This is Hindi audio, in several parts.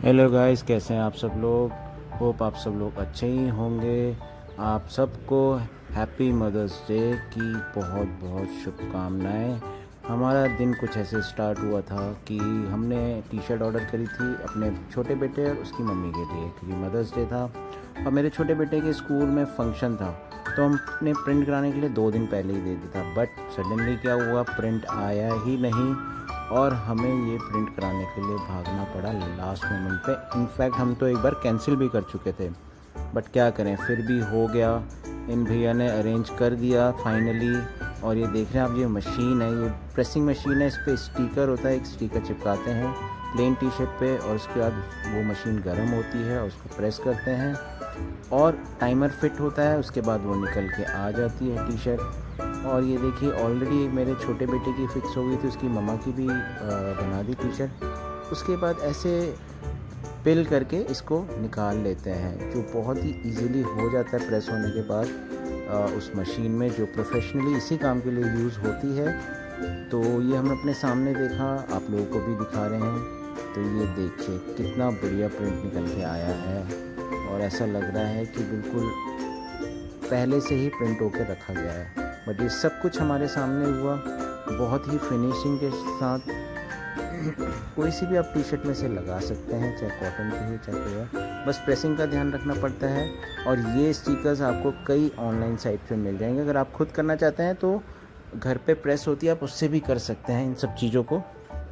हेलो गाइस, कैसे हैं आप सब लोग। होप आप सब लोग अच्छे ही होंगे। आप सबको हैप्पी मदर्स डे की बहुत बहुत शुभकामनाएं। हमारा दिन कुछ ऐसे स्टार्ट हुआ था कि हमने टी शर्ट ऑर्डर करी थी अपने छोटे बेटे और उसकी मम्मी के लिए, क्योंकि मदर्स डे था और मेरे छोटे बेटे के स्कूल में फंक्शन था। तो हमने प्रिंट कराने के लिए 2 दिन पहले ही दे दिया था, बट सडनली क्या हुआ, प्रिंट आया ही नहीं और हमें ये प्रिंट कराने के लिए भागना पड़ा लास्ट मोमेंट पे। इनफैक्ट हम तो एक बार कैंसिल भी कर चुके थे, बट क्या करें, फिर भी हो गया। इन भैया ने अरेंज कर दिया फाइनली। और ये देख रहे हैं आप, ये मशीन है, ये प्रेसिंग मशीन है। इस पर स्टिकर होता है, एक स्टिकर चिपकाते हैं प्लेन टी शर्ट पे और उसके बाद वो मशीन गर्म होती है और उसको प्रेस करते हैं और टाइमर फिट होता है। उसके बाद वो निकल के आ जाती है टी शर्ट। और ये देखिए, ऑलरेडी मेरे छोटे बेटे की फ़िक्स हो गई थी, उसकी मम्मा की भी बना दी टी शर्ट। उसके बाद ऐसे पिल करके इसको निकाल लेते हैं, जो बहुत ही इजीली हो जाता है प्रेस होने के बाद उस मशीन में, जो प्रोफेशनली इसी काम के लिए यूज़ होती है। तो ये हमने अपने सामने देखा, आप लोगों को भी दिखा रहे हैं। तो ये देखिए कितना बढ़िया प्रिंट निकल के आया है और ऐसा लग रहा है कि बिल्कुल पहले से ही प्रिंट होकर रखा गया है। बट ये सब कुछ हमारे सामने हुआ, बहुत ही फिनिशिंग के साथ। कोई सी भी आप टी शर्ट में से लगा सकते हैं, चाहे कॉटन की हो चाहे कोई और, बस प्रेसिंग का ध्यान रखना पड़ता है। और ये स्टिकर्स आपको कई ऑनलाइन साइट पे मिल जाएंगे। अगर आप खुद करना चाहते हैं तो घर पे प्रेस होती है, आप उससे भी कर सकते हैं इन सब चीज़ों को।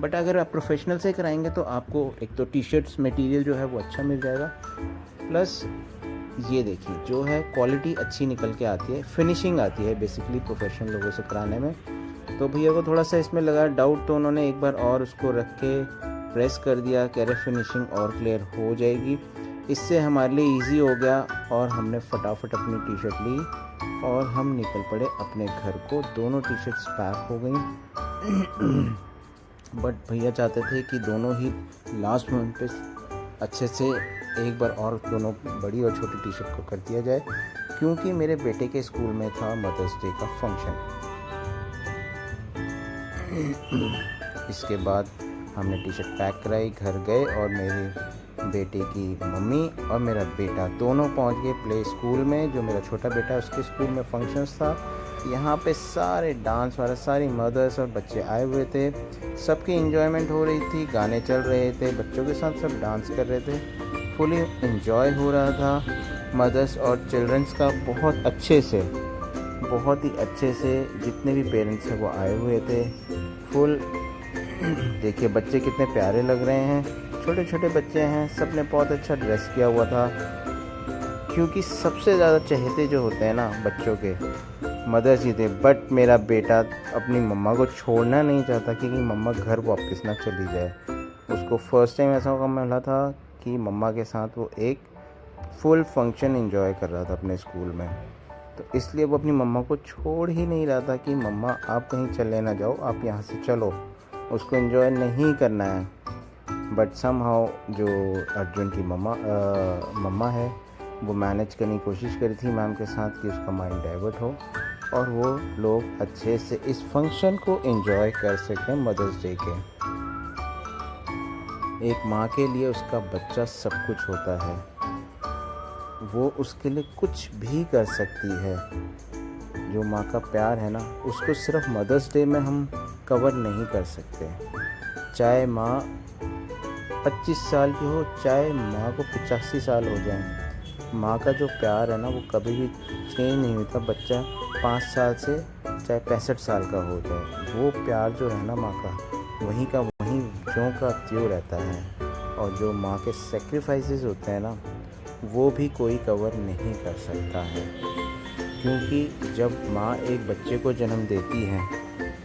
बट अगर आप प्रोफेशनल से कराएंगे तो आपको एक तो टी शर्ट्स मटेरियल जो है वो अच्छा मिल जाएगा, प्लस ये देखिए जो है क्वालिटी अच्छी निकल के आती है, फिनिशिंग आती है बेसिकली प्रोफेशनल लोगों से कराने में। तो भैया को थोड़ा सा इसमें लगा डाउट, तो उन्होंने एक बार और उसको रख के प्रेस कर दिया, कह रहे फिनिशिंग और क्लियर हो जाएगी। इससे हमारे लिए इजी हो गया और हमने फटाफट अपनी टी शर्ट ली और हम निकल पड़े अपने घर को। दोनों टी शर्ट्स पैक हो गई। बट भैया चाहते थे कि दोनों ही लास्ट मोमेंट पे अच्छे से एक बार और दोनों बड़ी और छोटी टी शर्ट को कर दिया जाए, क्योंकि मेरे बेटे के स्कूल में था मदर्स डे का फंक्शन। इसके बाद हमने टी शर्ट पैक कराई, घर गए और मेरे बेटे की मम्मी और मेरा बेटा दोनों पहुंच गए प्ले स्कूल में। जो मेरा छोटा बेटा है उसके स्कूल में फंक्शंस था। यहाँ पे सारे डांस वाले, सारी मदर्स और बच्चे आए हुए थे, सबकी एंजॉयमेंट हो रही थी, गाने चल रहे थे, बच्चों के साथ सब डांस कर रहे थे, फुली एंजॉय हो रहा था मदर्स और चिल्ड्रंस का। बहुत ही अच्छे से जितने भी पेरेंट्स हैं वो आए हुए थे फुल। देखिए बच्चे कितने प्यारे लग रहे हैं, छोटे छोटे बच्चे हैं, सब ने बहुत अच्छा ड्रेस किया हुआ था, क्योंकि सबसे ज़्यादा चहेते जो होते हैं ना बच्चों के, मदर्स ही थे। बट मेरा बेटा अपनी मम्मा को छोड़ना नहीं चाहता कि मम्मा घर वापस ना चली जाए। उसको फर्स्ट टाइम ऐसा मौका मिला था कि मम्मा के साथ वो एक फुल फंक्शन एंजॉय कर रहा था अपने स्कूल में। तो इसलिए वो अपनी मम्मा को छोड़ ही नहीं रहा था कि मम्मा आप कहीं चले ना जाओ, आप यहाँ से चलो। उसको एंजॉय नहीं करना है। बट समहाउ जो अर्जुन की मम्मा है वो मैनेज करने की कोशिश करी थी मैम के साथ कि उसका माइंड डाइवर्ट हो और वो लोग अच्छे से इस फंक्शन को एंजॉय कर सकें मदर्स डे के। एक माँ के लिए उसका बच्चा सब कुछ होता है, वो उसके लिए कुछ भी कर सकती है। जो माँ का प्यार है ना, उसको सिर्फ मदर्स डे में हम कवर नहीं कर सकते। चाहे माँ 25 साल की हो, चाहे माँ को 85 साल हो जाए, माँ का जो प्यार है ना वो कभी भी चेंज नहीं होता। बच्चा 5 साल से चाहे 65 साल का हो जाए, वो प्यार जो है ना माँ का, वहीं का वहीं ज्यों का त्यों रहता है। और जो माँ के सेक्रीफाइसेस होते हैं ना, वो भी कोई कवर नहीं कर सकता है। क्योंकि जब माँ एक बच्चे को जन्म देती है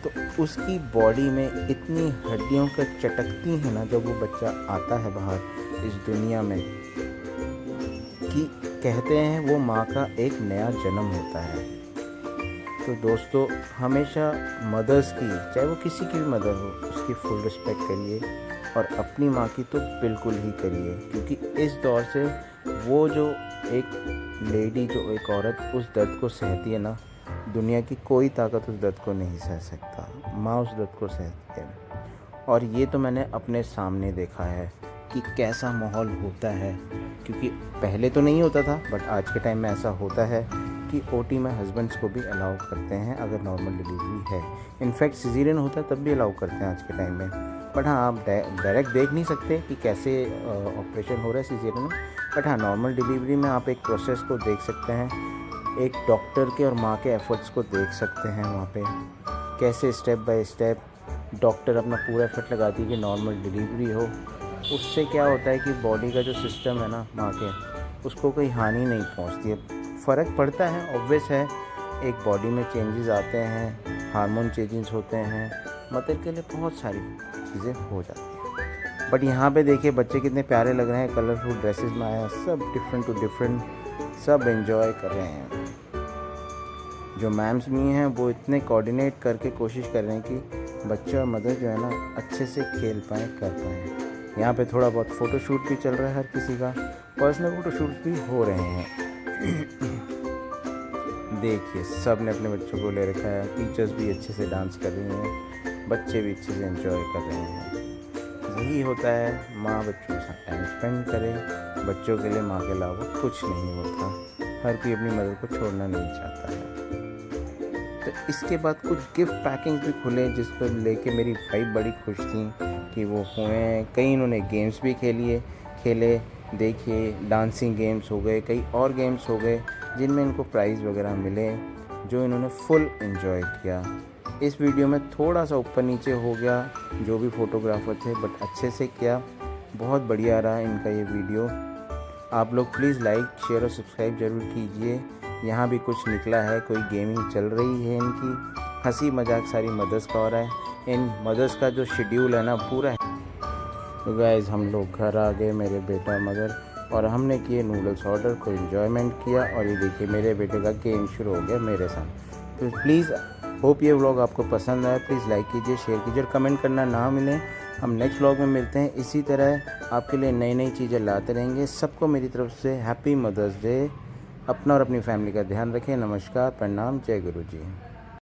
तो उसकी बॉडी में इतनी हड्डियों का चटकती है ना जब वो बच्चा आता है बाहर इस दुनिया में, कि कहते हैं वो माँ का एक नया जन्म होता है। तो दोस्तों, हमेशा मदर्स की, चाहे वो किसी की भी मदर हो, उसकी फुल रिस्पेक्ट करिए और अपनी माँ की तो बिल्कुल ही करिए। क्योंकि इस दौर से वो जो एक लेडी, जो एक औरत उस दर्द को सहती है ना, दुनिया की कोई ताकत उस दर्द को नहीं सह सकता। माँ उस दर्द को सहती है। और ये तो मैंने अपने सामने देखा है कि कैसा माहौल होता है, क्योंकि पहले तो नहीं होता था बट आज के टाइम में ऐसा होता है कि ओटी में हस्बैंड्स को भी अलाउ करते हैं अगर नॉर्मल डिलीवरी है। इनफैक्ट सिजेरियन होता है तब भी अलाउ करते हैं आज के टाइम में। बट हाँ, आप डायरेक्ट देख नहीं सकते कि कैसे ऑपरेशन हो रहा है सिजेरियन में, बट हाँ नॉर्मल डिलीवरी में आप एक प्रोसेस को देख सकते हैं, एक डॉक्टर के और माँ के एफर्ट्स को देख सकते हैं वहाँ पे कैसे स्टेप बाय स्टेप डॉक्टर अपना पूरा एफर्ट लगाती है कि नॉर्मल डिलीवरी हो। उससे क्या होता है कि बॉडी का जो सिस्टम है ना माँ के, उसको कोई हानि नहीं पहुँचती है। फ़र्क पड़ता है, ऑब्वियस है, एक बॉडी में चेंजेस आते हैं, हार्मोन चेंजेस होते हैं, मदर के लिए बहुत सारी चीज़ें हो जाती हैं। बट यहाँ पे देखिए बच्चे कितने प्यारे लग रहे हैं, कलरफुल ड्रेसेस में आए हैं, सब डिफरेंट टू डिफरेंट, सब एंजॉय कर रहे हैं। जो मैम्स भी हैं वो इतने कोऑर्डिनेट करके कोशिश कर रहे हैं कि बच्चा और मदर जो है ना अच्छे से खेल पाएँ, कर पाएँ। यहाँ पे थोड़ा बहुत फ़ोटोशूट भी चल रहा है, हर किसी का पर्सनल फ़ोटोशूट भी हो रहे हैं। देखिए सब ने अपने बच्चों को ले रखा है, टीचर्स भी अच्छे से डांस कर रही हैं, बच्चे भी अच्छे से एंजॉय कर रहे हैं। यही होता है, माँ बच्चों के साथ टाइम स्पेंड करे, बच्चों के लिए माँ के अलावा कुछ नहीं होता। हर कोई अपनी मदर को छोड़ना नहीं चाहता है। तो इसके बाद कुछ गिफ्ट पैकिंग भी खुले जिस पर लेके मेरी वाइफ बड़ी खुश थी कि वो हुए। कई इन्होंने गेम्स भी खेले, देखिए डांसिंग गेम्स हो गए, कई और गेम्स हो गए जिनमें इनको प्राइज़ वगैरह मिले, जो इन्होंने फुल एंजॉय किया। इस वीडियो में थोड़ा सा ऊपर नीचे हो गया जो भी फोटोग्राफर थे, बट अच्छे से किया, बहुत बढ़िया रहा इनका ये वीडियो। आप लोग प्लीज़ लाइक शेयर और सब्सक्राइब ज़रूर कीजिए। यहाँ भी कुछ निकला है, कोई गेमिंग चल रही है इनकी, हंसी मजाक सारी मदर्स का हो रहा है। इन मदर्स का जो शेड्यूल है ना पूरा है। तो गाइस हम लोग घर आ गए, मेरे बेटा मदर, और हमने किए नूडल्स ऑर्डर, को एंजॉयमेंट किया। और ये देखिए मेरे बेटे का गेम शुरू हो गया मेरे साथ। तो प्लीज़ होप ये व्लॉग आपको पसंद आया, प्लीज़ लाइक कीजिए, शेयर कीजिए और कमेंट करना ना मिले। हम नेक्स्ट व्लॉग में मिलते हैं, इसी तरह आपके लिए नई नई चीज़ें लाते रहेंगे। सबको मेरी तरफ से हैप्पी मदर्स डे। अपना और अपनी फैमिली का ध्यान रखें। नमस्कार, प्रणाम, जय गुरु जी।